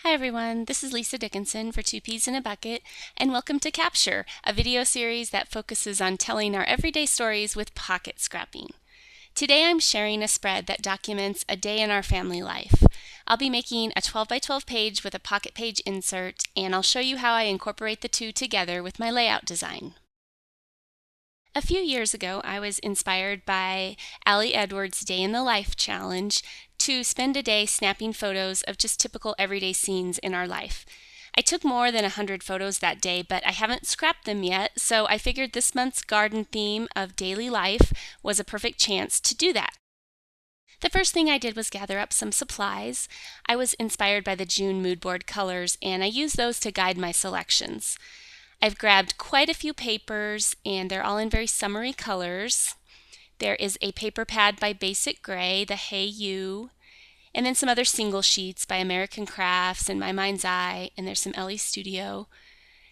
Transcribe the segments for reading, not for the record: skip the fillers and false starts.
Hi everyone, this is Lisa Dickinson for Two Peas in a Bucket, and welcome to Capture, a video series that focuses on telling our everyday stories with pocket scrapping. Today I'm sharing a spread that documents a day in our family life. I'll be making a 12 by 12 page with a pocket page insert, and I'll show you how I incorporate the two together with my layout design. A few years ago, I was inspired by Allie Edwards' Day in the Life challenge to spend a day snapping photos of just typical everyday scenes in our life. I took more than 100 photos that day, but I haven't scrapped them yet, so I figured this month's garden theme of daily life was a perfect chance to do that. The first thing I did was gather up some supplies. I was inspired by the June mood board colors, and I used those to guide my selections. I've grabbed quite a few papers, and they're all in very summery colors. There is a paper pad by BasicGrey, the Hey You, and then some other single sheets by American Crafts and My Mind's Eye, and there's some LE Studio.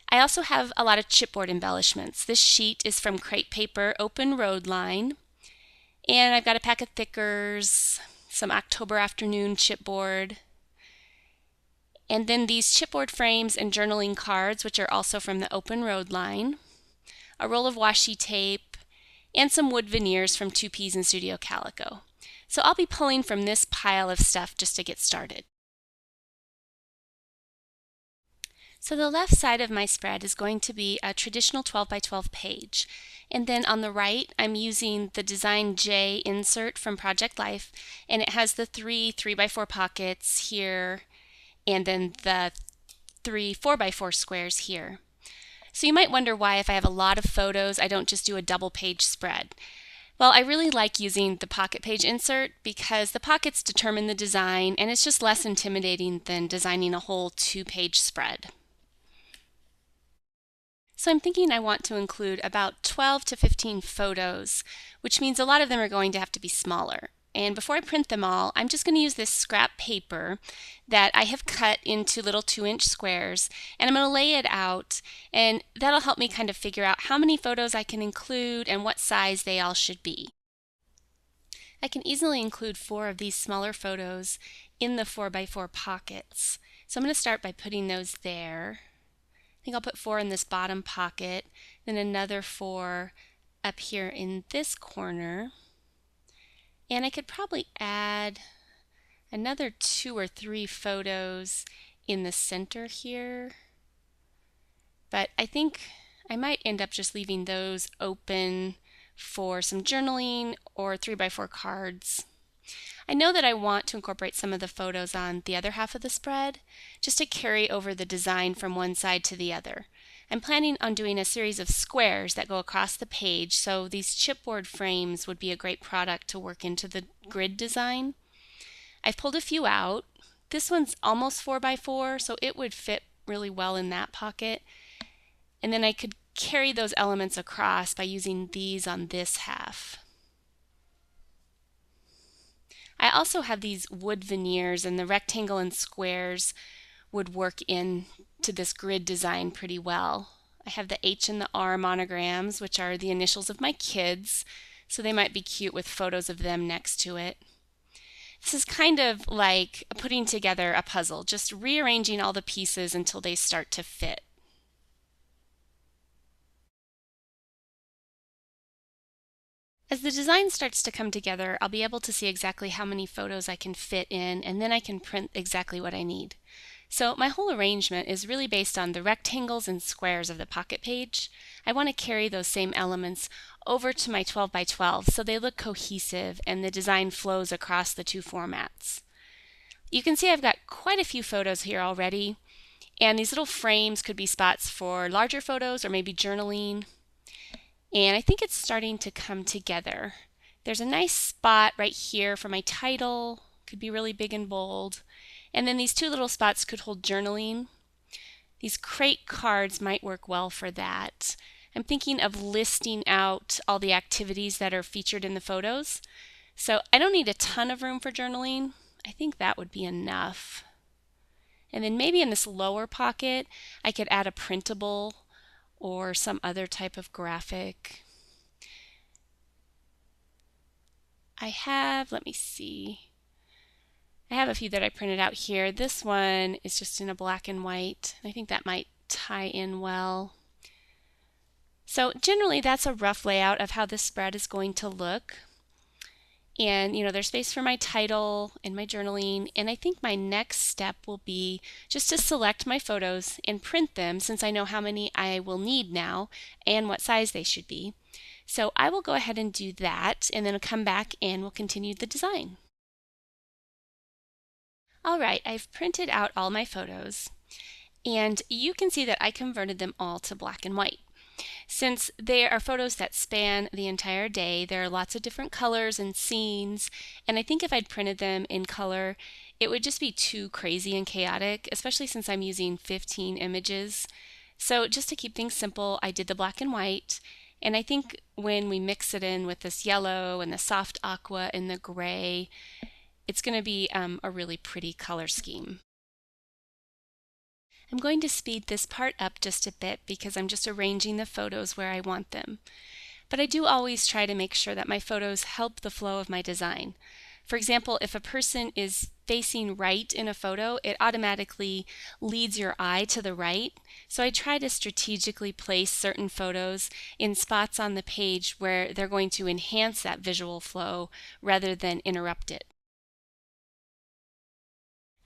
I also have a lot of chipboard embellishments. This sheet is from Crate Paper Open Road Line, and I've got a pack of thickers, some October Afternoon chipboard, and then these chipboard frames and journaling cards, which are also from the Open Road line, a roll of washi tape, and some wood veneers from Two Peas and Studio Calico. So I'll be pulling from this pile of stuff just to get started. So the left side of my spread is going to be a traditional 12 by 12 page. And then on the right, I'm using the Design J insert from Project Life, and it has the three 3x4 pockets here, and then the three 4x4 squares here. So you might wonder why, if I have a lot of photos, I don't just do a double page spread. Well, I really like using the pocket page insert because the pockets determine the design, and it's just less intimidating than designing a whole 2-page spread. So I'm thinking I want to include about 12 to 15 photos, which means a lot of them are going to have to be smaller. And before I print them all, I'm just going to use this scrap paper that I have cut into little 2-inch squares, and I'm going to lay it out, and that'll help me kind of figure out how many photos I can include and what size they all should be. I can easily include 4 of these smaller photos in the 4x4 pockets. So I'm going to start by putting those there. I think I'll put 4 in this bottom pocket, then another 4 up here in this corner. And I could probably add another 2 or 3 photos in the center here. But I think I might end up just leaving those open for some journaling or 3x4 cards. I know that I want to incorporate some of the photos on the other half of the spread, just to carry over the design from one side to the other. I'm planning on doing a series of squares that go across the page, so these chipboard frames would be a great product to work into the grid design. I've pulled a few out. This one's almost 4x4, so it would fit really well in that pocket. And then I could carry those elements across by using these on this half. I also have these wood veneers, and the rectangle and squares would work into this grid design pretty well. I have the H and the R monograms, which are the initials of my kids, so they might be cute with photos of them next to it. This is kind of like putting together a puzzle, just rearranging all the pieces until they start to fit. As the design starts to come together, I'll be able to see exactly how many photos I can fit in, and then I can print exactly what I need. So my whole arrangement is really based on the rectangles and squares of the pocket page. I want to carry those same elements over to my 12 by 12 so they look cohesive and the design flows across the two formats. You can see I've got quite a few photos here already, and these little frames could be spots for larger photos or maybe journaling. And I think it's starting to come together. There's a nice spot right here for my title, could be really big and bold. And then these 2 little spots could hold journaling. These crate cards might work well for that. I'm thinking of listing out all the activities that are featured in the photos. So I don't need a ton of room for journaling. I think that would be enough. And then maybe in this lower pocket, I could add a printable or some other type of graphic. I have, let me see, I have a few that I printed out here. This one is just in a black and white. I think that might tie in well. So generally that's a rough layout of how this spread is going to look. And there's space for my title and my journaling, and I think my next step will be just to select my photos and print them, since I know how many I will need now and what size they should be. So I will go ahead and do that, and then come back and we'll continue the design. Alright, I've printed out all my photos, and you can see that I converted them all to black and white. Since they are photos that span the entire day, there are lots of different colors and scenes, and I think if I'd printed them in color, it would just be too crazy and chaotic, especially since I'm using 15 images. So just to keep things simple, I did the black and white, and I think when we mix it in with this yellow and the soft aqua and the gray, it's going to be a really pretty color scheme. I'm going to speed this part up just a bit because I'm just arranging the photos where I want them. But I do always try to make sure that my photos help the flow of my design. For example, if a person is facing right in a photo, it automatically leads your eye to the right. So I try to strategically place certain photos in spots on the page where they're going to enhance that visual flow rather than interrupt it.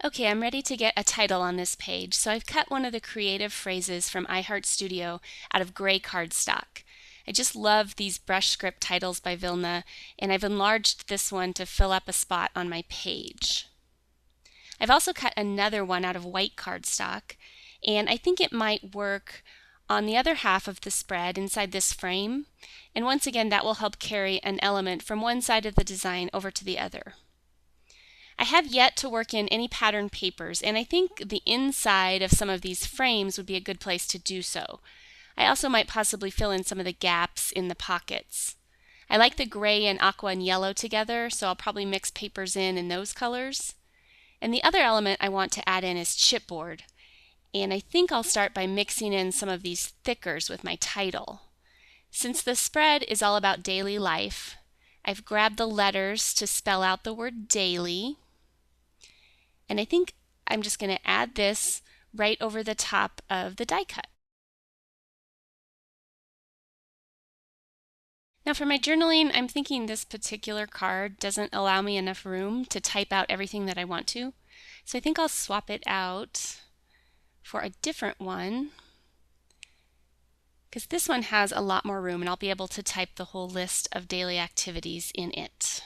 Okay, I'm ready to get a title on this page, so I've cut one of the creative phrases from iHeartStudio out of gray cardstock. I just love these brush script titles by Vilna, and I've enlarged this one to fill up a spot on my page. I've also cut another one out of white cardstock, and I think it might work on the other half of the spread inside this frame, and once again that will help carry an element from one side of the design over to the other. I have yet to work in any pattern papers, and I think the inside of some of these frames would be a good place to do so. I also might possibly fill in some of the gaps in the pockets. I like the gray and aqua and yellow together, so I'll probably mix papers in those colors. And the other element I want to add in is chipboard, and I think I'll start by mixing in some of these thickers with my title. Since the spread is all about daily life, I've grabbed the letters to spell out the word daily. And I think I'm just going to add this right over the top of the die cut. Now for my journaling, I'm thinking this particular card doesn't allow me enough room to type out everything that I want to. So I think I'll swap it out for a different one, because this one has a lot more room and I'll be able to type the whole list of daily activities in it.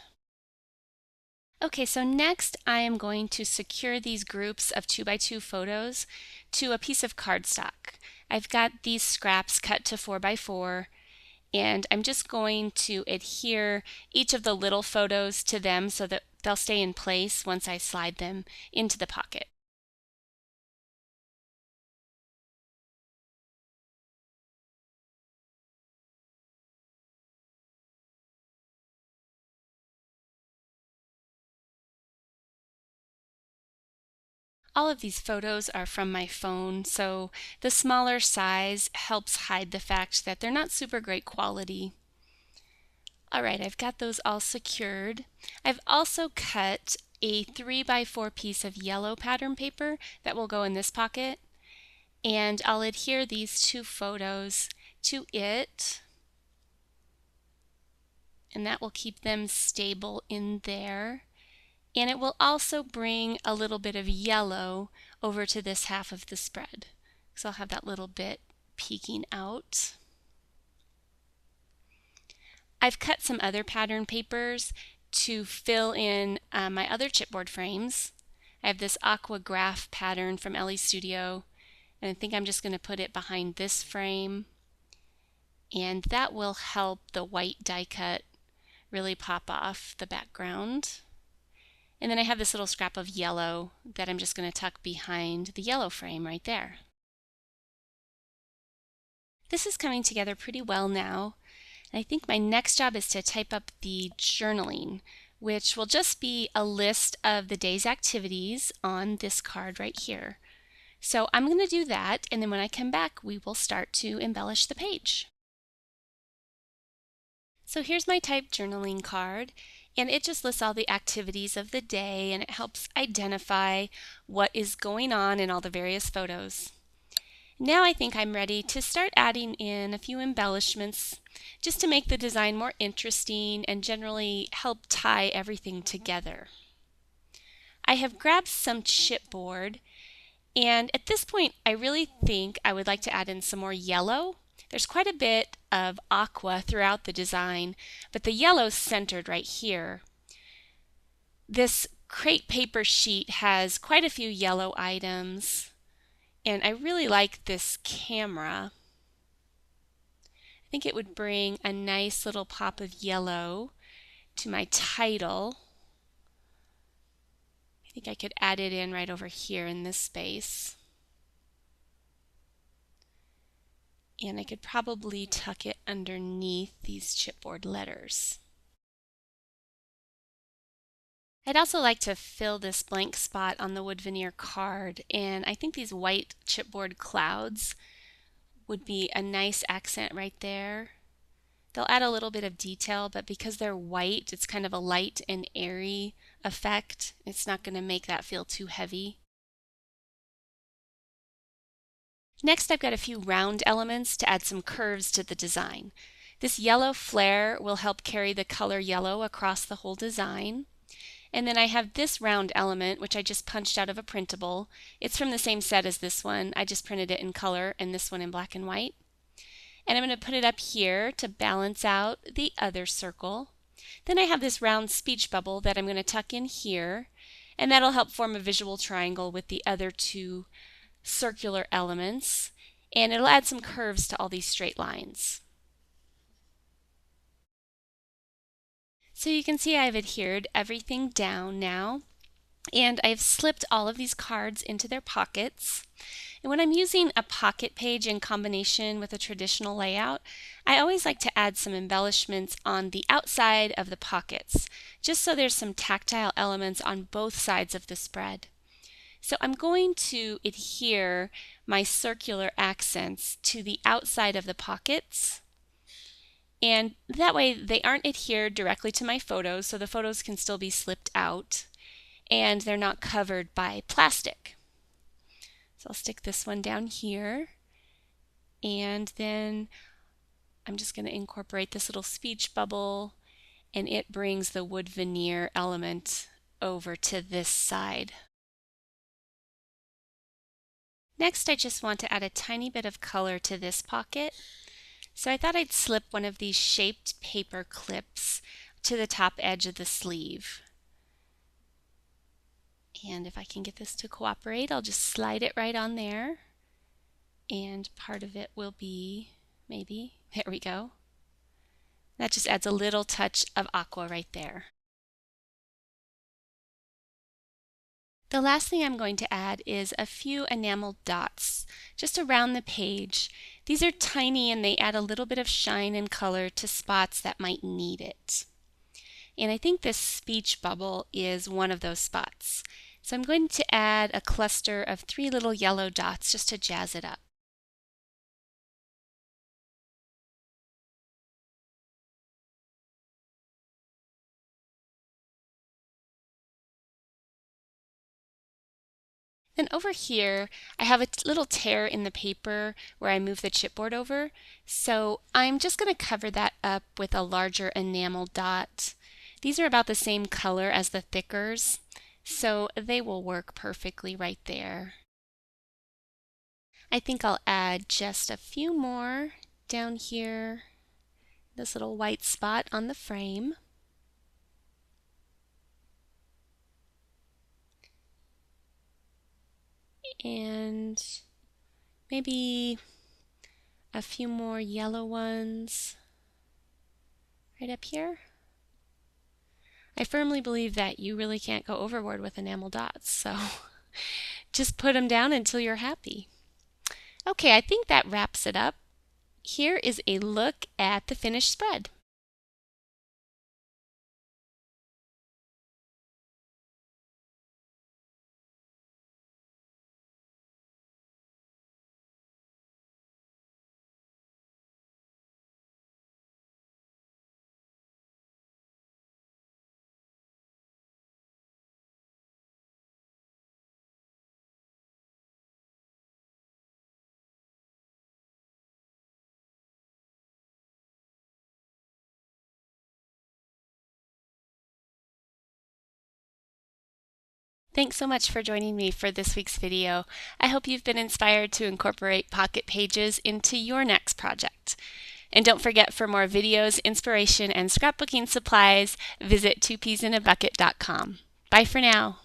Okay, so next I am going to secure these groups of 2x2 photos to a piece of cardstock. I've got these scraps cut to 4x4, and I'm just going to adhere each of the little photos to them so that they'll stay in place once I slide them into the pocket. All of these photos are from my phone, so the smaller size helps hide the fact that they're not super great quality. Alright, I've got those all secured. I've also cut a 3x4 piece of yellow pattern paper that will go in this pocket, and I'll adhere these two photos to it, and that will keep them stable in there. And it will also bring a little bit of yellow over to this half of the spread. So I'll have that little bit peeking out. I've cut some other pattern papers to fill in my other chipboard frames. I have this aqua graph pattern from Ellie Studio, and I think I'm just going to put it behind this frame, and that will help the white die cut really pop off the background. And then I have this little scrap of yellow that I'm just going to tuck behind the yellow frame right there. This is coming together pretty well now. And I think my next job is to type up the journaling, which will just be a list of the day's activities on this card right here. So I'm going to do that, and then when I come back, we will start to embellish the page. So here's my typed journaling card, And it just lists all the activities of the day, and it helps identify what is going on in all the various photos. Now I think I'm ready to start adding in a few embellishments just to make the design more interesting and generally help tie everything together. I have grabbed some chipboard, and at this point I really think I would like to add in some more yellow. There's quite a bit of aqua throughout the design, but the yellow's centered right here. This crepe paper sheet has quite a few yellow items, and I really like this camera. I think it would bring a nice little pop of yellow to my title. I think I could add it in right over here in this space. And I could probably tuck it underneath these chipboard letters. I'd also like to fill this blank spot on the wood veneer card, and I think these white chipboard clouds would be a nice accent right there. They'll add a little bit of detail, but because they're white, it's kind of a light and airy effect. It's not going to make that feel too heavy. Next, I've got a few round elements to add some curves to the design. This yellow flare will help carry the color yellow across the whole design. And then I have this round element, which I just punched out of a printable. It's from the same set as this one. I just printed it in color and this one in black and white. And I'm going to put it up here to balance out the other circle. Then I have this round speech bubble that I'm going to tuck in here, and that'll help form a visual triangle with the other two circular elements, and it'll add some curves to all these straight lines. So you can see I've adhered everything down now, and I've slipped all of these cards into their pockets. And when I'm using a pocket page in combination with a traditional layout, I always like to add some embellishments on the outside of the pockets, just so there's some tactile elements on both sides of the spread. So I'm going to adhere my circular accents to the outside of the pockets, and that way they aren't adhered directly to my photos, so the photos can still be slipped out, and they're not covered by plastic. So I'll stick this one down here, and then I'm just going to incorporate this little speech bubble, and it brings the wood veneer element over to this side. Next, I just want to add a tiny bit of color to this pocket. So I thought I'd slip one of these shaped paper clips to the top edge of the sleeve. And if I can get this to cooperate, I'll just slide it right on there. And part of it will be, maybe, there we go. That just adds a little touch of aqua right there. The last thing I'm going to add is a few enamel dots just around the page. These are tiny and they add a little bit of shine and color to spots that might need it. And I think this speech bubble is one of those spots. So I'm going to add a cluster of 3 little yellow dots just to jazz it up. Then over here, I have a little tear in the paper where I move the chipboard over. So I'm just going to cover that up with a larger enamel dot. These are about the same color as the thickers, so they will work perfectly right there. I think I'll add just a few more down here, this little white spot on the frame. And maybe a few more yellow ones right up here. I firmly believe that you really can't go overboard with enamel dots, so just put them down until you're happy. Okay, I think that wraps it up. Here is a look at the finished spread. Thanks so much for joining me for this week's video. I hope you've been inspired to incorporate pocket pages into your next project. And don't forget, for more videos, inspiration, and scrapbooking supplies, visit twopeasinabucket.com. Bye for now.